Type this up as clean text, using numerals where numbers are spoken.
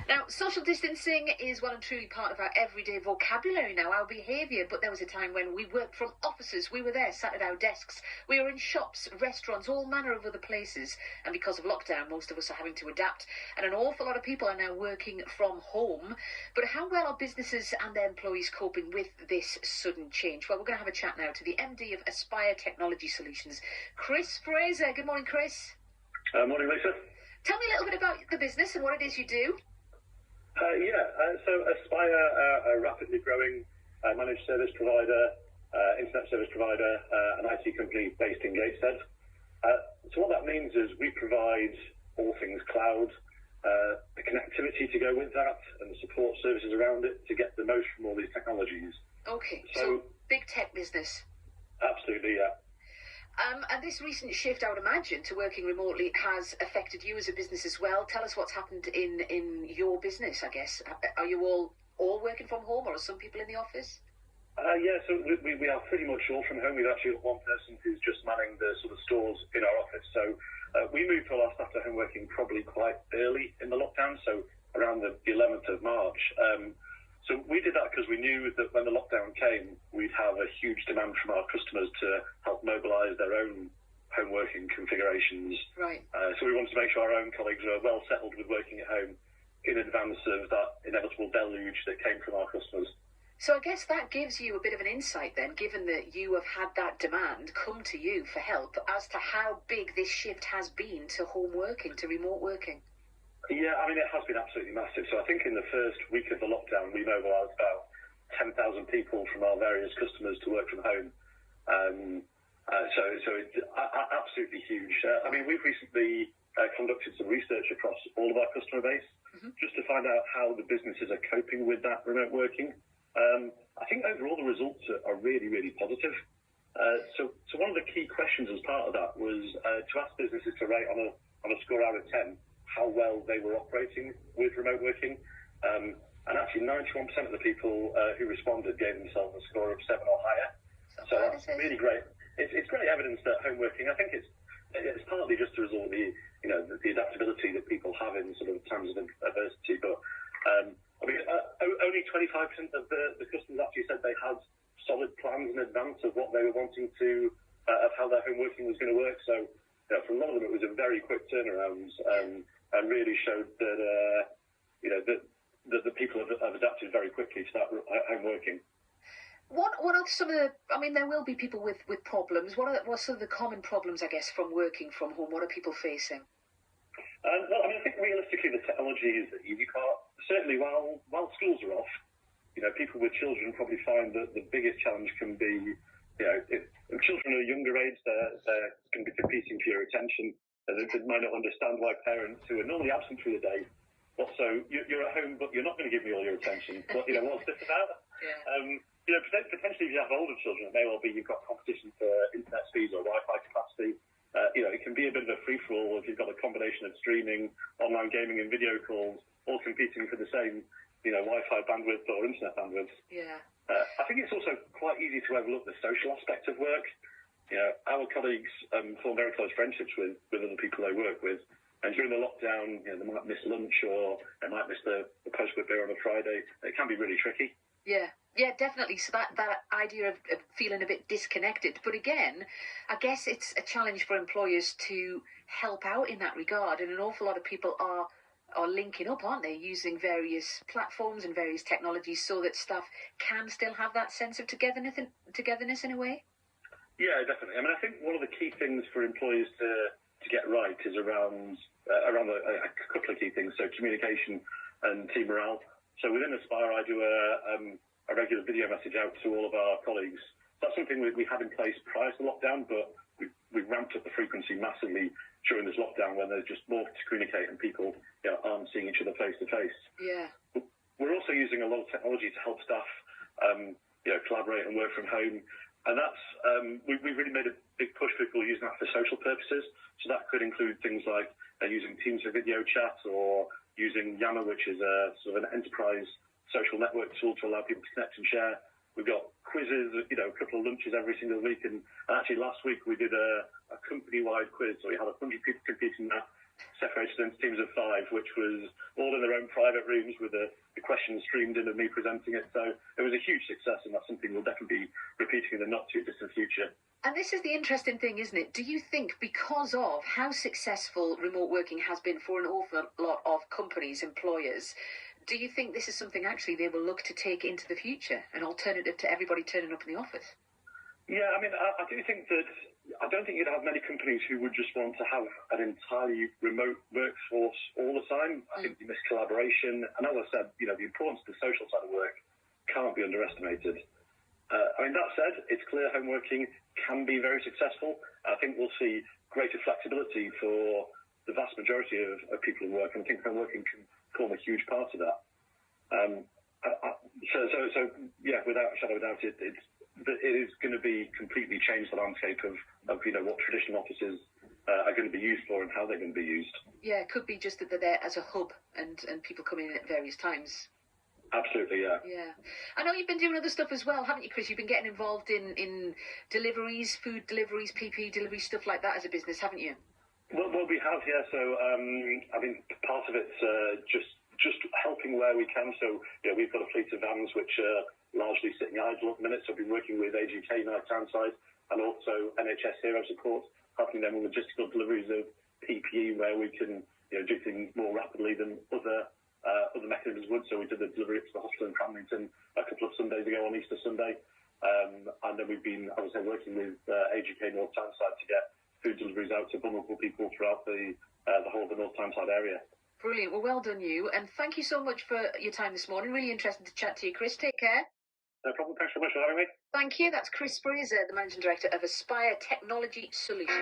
Now, social distancing is well and truly part of our everyday vocabulary now, our behaviour, but there was a time when we worked from offices, we were there, sat at our desks, we were in shops, restaurants, all manner of other places, and because of lockdown, most of us are having to adapt, and an awful lot of people are now working from home. But how well are businesses and their employees coping with this sudden change? Well, we're going to have a chat now to the MD of Aspire Technology Solutions, Chris Fraser. Good morning, Chris. Morning, Lisa. Tell me a little bit about the business and what it is you do. So Aspire, a rapidly growing managed service provider, internet service provider, an IT company based in Gateshead. So what that means is we provide all things cloud, the connectivity to go with that, and the support services around it to get the most from all these technologies. Okay, so big tech business. Absolutely, yeah. And this recent shift, I would imagine, to working remotely has affected you as a business as well. Tell us what's happened in your business, I guess. Are you all working from home, or are some people in the office? So we are pretty much all from home. We've actually got one person who's just manning the sort of stores in our office. So we moved to our staff to home working probably quite early in the lockdown, so around the 11th of March. So we did that because we knew that when the lockdown came, we'd have a huge demand from our customers to help mobilise their own home working configurations. Right. So we wanted to make sure our own colleagues were well settled with working at home in advance of that inevitable deluge that came from our customers. So I guess that gives you a bit of an insight then, given that you have had that demand come to you for help, as to how big this shift has been to home working, to remote working. Yeah, I mean, it has been absolutely massive. So I think in the first week of the lockdown, we mobilised about 10,000 people from our various customers to work from home. So it's absolutely huge. I mean, we've recently conducted some research across all of our customer base, just to find out how the businesses are coping with that remote working. I think overall the results are really, really positive. So one of the key questions as part of that was to ask businesses to rate on a score out of 10 how well they were operating with remote working. And actually 91% of the people who responded gave themselves a score of 7 or higher. So that's really great. It's great evidence that home working, I think it's partly just a result of the adaptability that people have in sort of times of adversity. But I mean, only 25% of the customers actually said they had solid plans in advance of what they were wanting to, of how their home working was going to work. So, for a lot of them, it was a very quick turnaround, and really showed that, that the people have adapted very quickly to that home working. What are some of the? I mean, there will be people with problems. What are some of the common problems, I guess, from working from home? What are people facing? Well, I mean, I think realistically, the technology is the easy part. Certainly, while schools are off, people with children probably find that the biggest challenge can be, if children are younger age, they're going to be competing for your attention, and they might not understand why parents who are normally absent through the day, also you're at home, but you're not going to give me all your attention. But what's this about? Yeah. Potentially, if you have older children, it may well be you've got competition for internet speeds or Wi-Fi capacity. It can be a bit of a free-for-all if you've got a combination of streaming, online gaming and video calls, all competing for the same, Wi-Fi bandwidth or internet bandwidth. Yeah. I think it's also quite easy to overlook the social aspect of work. Our colleagues form very close friendships with other people they work with. And during the lockdown, they might miss lunch or they might miss the post-work beer on a Friday. It can be really tricky. Yeah, definitely. So that idea of feeling a bit disconnected. But again, I guess it's a challenge for employers to help out in that regard. And an awful lot of people are linking up, aren't they, using various platforms and various technologies so that staff can still have that sense of togetherness in a way? Yeah, definitely. I mean, I think one of the key things for employers to get right is around a couple of key things. So communication and team morale. So within Aspire, I do a regular video message out to all of our colleagues. That's something we had in place prior to lockdown, but we've ramped up the frequency massively during this lockdown when there's just more to communicate and people aren't seeing each other face to face. Yeah. We're also using a lot of technology to help staff collaborate and work from home. And that's we've really made a big push for people using that for social purposes. So that could include things like using Teams for video chat or using Yammer, which is a sort of an enterprise social network tool to allow people to connect and share. We've got quizzes, a couple of lunches every single week. And actually last week we did a company-wide quiz. So we had 100 people competing in that. separated into teams of 5, which was all in their own private rooms with the questions streamed in of me presenting it. So it was a huge success, and that's something we'll definitely be repeating in the not-too-distant future. And this is the interesting thing, isn't it? Do you think because of how successful remote working has been for an awful lot of companies, employers, do you think this is something actually they will look to take into the future, an alternative to everybody turning up in the office? Yeah, I mean, I do think that I don't think you'd have many companies who would just want to have an entirely remote workforce all the time. I think you miss collaboration. And as I said, the importance of the social side of work can't be underestimated. I mean, that said, it's clear home working can be very successful. I think we'll see greater flexibility for the vast majority of people who work, and I think home working can form a huge part of that. So yeah, without a shadow of a doubt, it is going to be completely change the landscape of what traditional offices are going to be used for and how they're going to be used. Yeah, it could be just that they're there as a hub and people come in at various times. Absolutely, yeah. Yeah. I know you've been doing other stuff as well, haven't you, Chris? You've been getting involved in deliveries, food deliveries, PPE deliveries, stuff like that as a business, haven't you? Well, we have, yeah. So, I mean, part of it's just helping where we can. So, we've got a fleet of vans which are largely sitting idle at the minute. So I've been working with AGK in our town side and also NHS Hero Support, helping them with logistical deliveries of PPE where we can do things more rapidly than other mechanisms would. So we did the delivery to the hospital in Cramlington a couple of Sundays ago on Easter Sunday. And then we've been, I would say, working with AGK North Tyneside to get food deliveries out to vulnerable people throughout the whole of the North Tyneside area. Brilliant. Well done you. And thank you so much for your time this morning. Really interesting to chat to you, Chris. Take care. No problem. Thanks so much for having me. Thank you. That's Chris Fraser, the Managing Director of Aspire Technology Solutions.